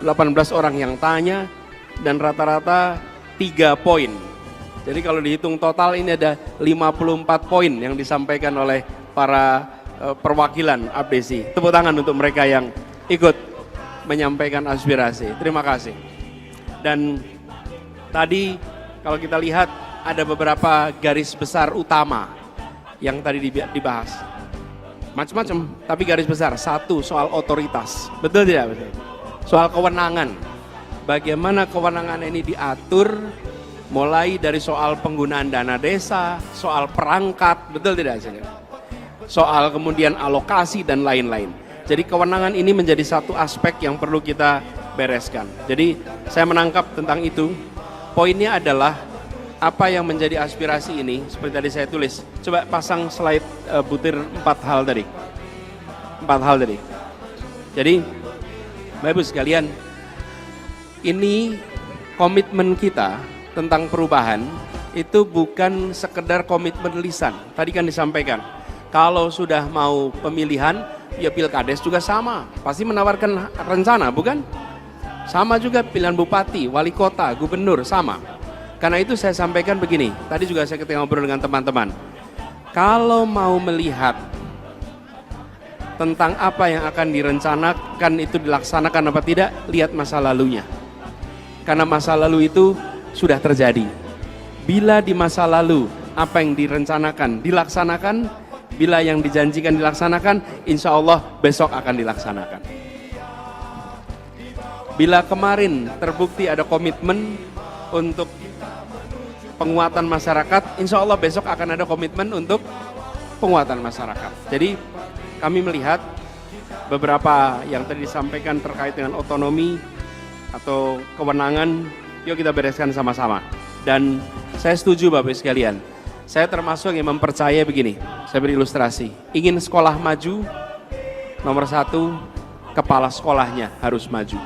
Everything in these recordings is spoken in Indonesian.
18 orang yang tanya dan rata-rata 3 poin. Jadi kalau dihitung total ini ada 54 poin yang disampaikan oleh para perwakilan ABDESI. Tepuk tangan untuk mereka yang ikut menyampaikan aspirasi. Terima kasih. Dan tadi kalau kita lihat ada beberapa garis besar utama yang tadi dibahas. Macam-macam, tapi garis besar. Satu, soal otoritas. Betul tidak? Betul. Soal kewenangan. Bagaimana kewenangan ini diatur, mulai dari soal penggunaan dana desa, soal perangkat, betul tidak? Soal kemudian alokasi dan lain-lain. Jadi kewenangan ini menjadi satu aspek yang perlu kita bereskan. Jadi saya menangkap tentang itu. Poinnya adalah apa yang menjadi aspirasi ini, seperti tadi saya tulis. Coba pasang slide butir 4 hal tadi. 4 hal tadi. Jadi, Bapak Ibu sekalian, ini komitmen kita tentang perubahan itu bukan sekedar komitmen lisan. Tadi kan disampaikan, kalau sudah mau pemilihan, ya Pilkades juga sama. Pasti menawarkan rencana, bukan? Sama juga pilihan bupati, wali kota, gubernur, sama. Karena itu saya sampaikan begini, tadi juga saya ketika ngobrol dengan teman-teman. Kalau mau melihat tentang apa yang akan direncanakan itu dilaksanakan apa tidak, lihat masa lalunya. Karena masa lalu itu sudah terjadi. Bila di masa lalu apa yang direncanakan dilaksanakan, bila yang dijanjikan dilaksanakan, insya Allah besok akan dilaksanakan. Bila kemarin terbukti ada komitmen untuk penguatan masyarakat, insya Allah besok akan ada komitmen untuk penguatan masyarakat. Jadi kami melihat beberapa yang tadi disampaikan terkait dengan otonomi atau kewenangan, yuk kita bereskan sama-sama. Dan saya setuju Bapak sekalian, saya termasuk yang mempercayai begini, saya beri ilustrasi. Ingin sekolah maju, nomor 1, kepala sekolahnya harus maju.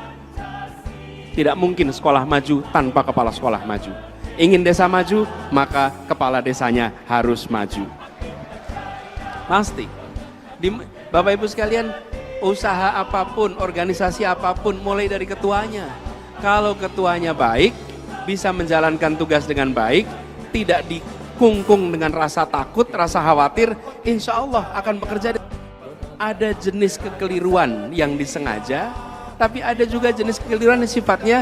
Tidak mungkin sekolah maju tanpa kepala sekolah maju. Ingin desa maju, maka kepala desanya harus maju. Pasti. Bapak Ibu sekalian, usaha apapun, organisasi apapun, mulai dari ketuanya. Kalau ketuanya baik, bisa menjalankan tugas dengan baik, tidak dikungkung dengan rasa takut, rasa khawatir, insya Allah akan bekerja. Ada jenis kekeliruan yang disengaja, tapi ada juga jenis kekeliruan yang sifatnya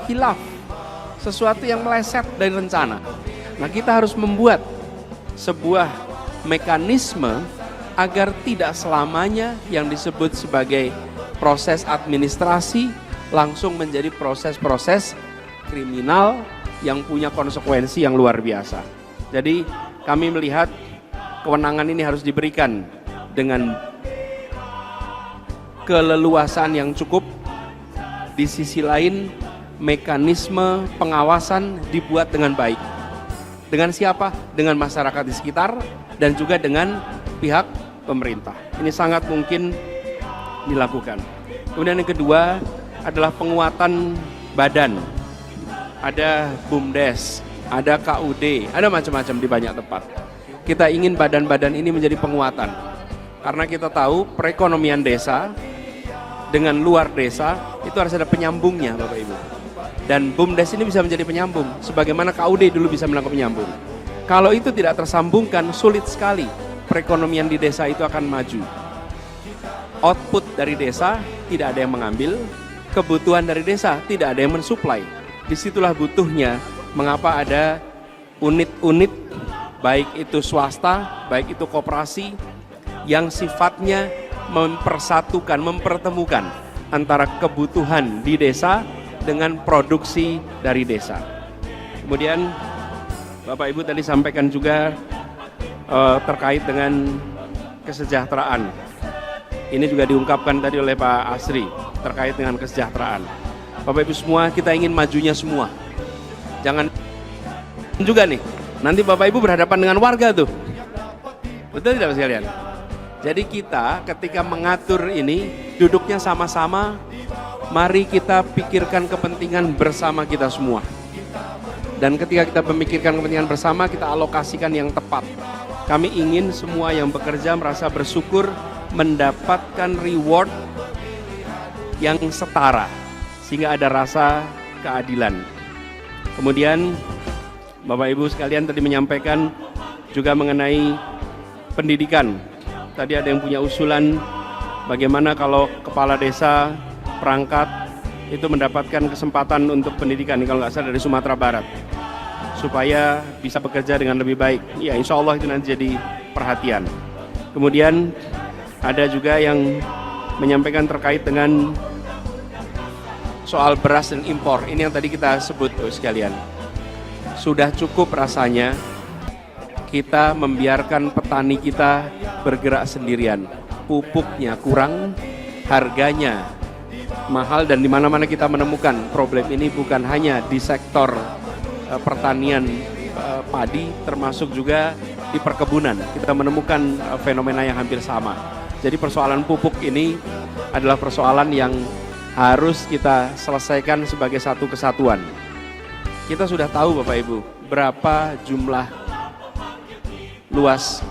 khilaf. Sesuatu yang meleset dari rencana. Nah, kita harus membuat sebuah mekanisme agar tidak selamanya yang disebut sebagai proses administrasi langsung menjadi proses-proses kriminal yang punya konsekuensi yang luar biasa. Jadi kami melihat kewenangan ini harus diberikan dengan keleluasan yang cukup. Di sisi lain, mekanisme pengawasan dibuat dengan baik. Dengan siapa? Dengan masyarakat di sekitar dan juga dengan pihak pemerintah. Ini sangat mungkin dilakukan. Kemudian yang kedua adalah penguatan badan. Ada BUMDes, ada KUD, ada macam-macam di banyak tempat. Kita ingin badan-badan ini menjadi penguatan. Karena kita tahu perekonomian desa dengan luar desa itu harus ada penyambungnya Bapak Ibu. Dan BUMDes ini bisa menjadi penyambung, sebagaimana KUD dulu bisa melakukan penyambung. Kalau itu tidak tersambungkan, sulit sekali perekonomian di desa itu akan maju. Output dari desa tidak ada yang mengambil, kebutuhan dari desa tidak ada yang mensuplai. Disitulah butuhnya mengapa ada unit-unit, baik itu swasta, baik itu koperasi, yang sifatnya mempersatukan, mempertemukan antara kebutuhan di desa dengan produksi dari desa. Kemudian Bapak Ibu tadi sampaikan juga terkait dengan kesejahteraan. Ini juga diungkapkan tadi oleh Pak Asri terkait dengan kesejahteraan. Bapak Ibu semua, kita ingin majunya semua. Jangan juga nih, nanti Bapak Ibu berhadapan dengan warga tuh. Betul tidak sekalian? Jadi kita ketika mengatur ini, duduknya sama-sama, mari kita pikirkan kepentingan bersama kita semua. Dan ketika kita memikirkan kepentingan bersama, kita alokasikan yang tepat. Kami ingin semua yang bekerja merasa bersyukur, mendapatkan reward yang setara. sehingga ada rasa keadilan. Kemudian Bapak Ibu sekalian tadi menyampaikan juga mengenai pendidikan. Tadi ada yang punya usulan bagaimana kalau kepala desa perangkat itu mendapatkan kesempatan untuk pendidikan, kalau nggak salah dari Sumatera Barat, supaya bisa bekerja dengan lebih baik. Ya, insya Allah itu nanti jadi perhatian. Kemudian ada juga yang menyampaikan terkait dengan soal beras dan impor. Ini yang tadi kita sebut sekalian. Sudah cukup rasanya kita membiarkan petani kita bergerak sendirian. Pupuknya kurang, harganya mahal, dan di mana-mana kita menemukan problem ini bukan hanya di sektor pertanian padi, termasuk juga di perkebunan. Kita menemukan fenomena yang hampir sama. Jadi persoalan pupuk ini adalah persoalan yang harus kita selesaikan sebagai satu kesatuan. Kita sudah tahu Bapak Ibu, berapa jumlah luas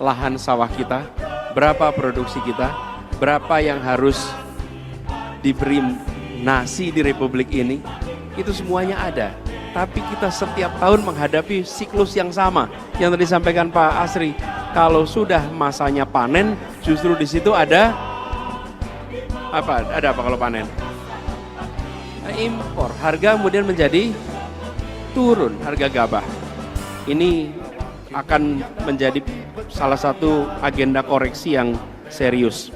lahan sawah kita, berapa produksi kita, berapa yang harus diberi nasi di Republik ini, itu semuanya ada. Tapi kita setiap tahun menghadapi siklus yang sama. Yang tadi disampaikan Pak Asri, kalau sudah masanya panen, justru di situ ada apa? Ada apa kalau panen? Impor. Harga kemudian menjadi turun, harga gabah. Ini akan menjadi salah satu agenda koreksi yang serius.